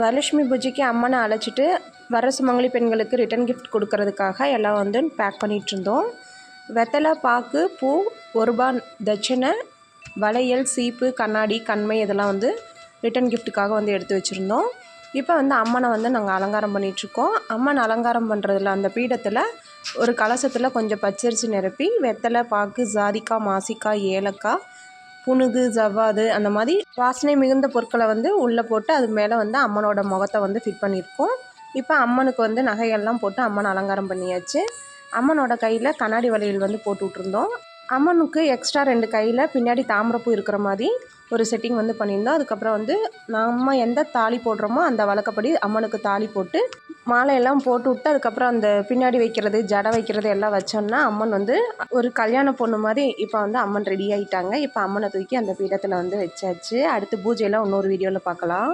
வரலட்சுமி பூஜைக்கு அம்மனை அழைச்சிட்டு வர சுமங்கலி பெண்களுக்கு ரிட்டன் கிஃப்ட் கொடுக்கறதுக்காக எல்லாம் வந்து பேக் பண்ணிகிட்ருந்தோம். வெத்தலை, பாக்கு, பூ, 1 ரூபாய் தட்சணை, வளையல், சீப்பு, கண்ணாடி, கண்மை இதெல்லாம் வந்து ரிட்டன் கிஃப்ட்டுக்காக வந்து எடுத்து வச்சுருந்தோம். இப்போ வந்து அம்மனை வந்து நாங்கள் அலங்காரம் பண்ணிகிட்ருக்கோம். அம்மன் அலங்காரம் பண்ணுறதுல அந்த பீடத்தில் ஒரு கலசத்தில் கொஞ்சம் பச்சரிசி நிரப்பி வெத்தலை, பாக்கு, ஜாதிக்காய், மாசிக்காய், ஏலக்காய், புனுகு, ஜவ்வாது அந்த மாதிரி வாசனை மிகுந்த பொருட்களை வந்து உள்ளே போட்டு அது மேலே வந்து அம்மனோட முகத்தை வந்து ஃபிட் பண்ணியிருக்கோம். இப்போ அம்மனுக்கு வந்து நகைகள்லாம் போட்டு அம்மனை அலங்காரம் பண்ணியாச்சு. அம்மனோட கையில் கண்ணாடி வளையல் வந்து போட்டு விட்ருந்தோம். அம்மனுக்கு எக்ஸ்ட்ரா 2 கையில் பின்னாடி தாமரைப்பூ இருக்கிற மாதிரி ஒரு செட்டிங் வந்து பண்ணியிருந்தோம். அதுக்கப்புறம் வந்து நம்ம எந்த தாலி போடுறோமோ அந்த வழக்கப்படி அம்மனுக்கு தாலி போட்டு மாலையெல்லாம் போட்டு விட்டு அதுக்கப்புறம் அந்த பின்னாடி வைக்கிறது, ஜடை வைக்கிறது எல்லாம் வச்சோம்னா அம்மன் வந்து ஒரு கல்யாண பொண்ணு மாதிரி இப்போ வந்து அம்மன் ரெடி ஆகிட்டாங்க. இப்போ அம்மனை தூக்கி அந்த பீடத்தில் வந்து வச்சாச்சு. அடுத்து பூஜையெல்லாம் இன்னொரு வீடியோவில் பார்க்கலாம்.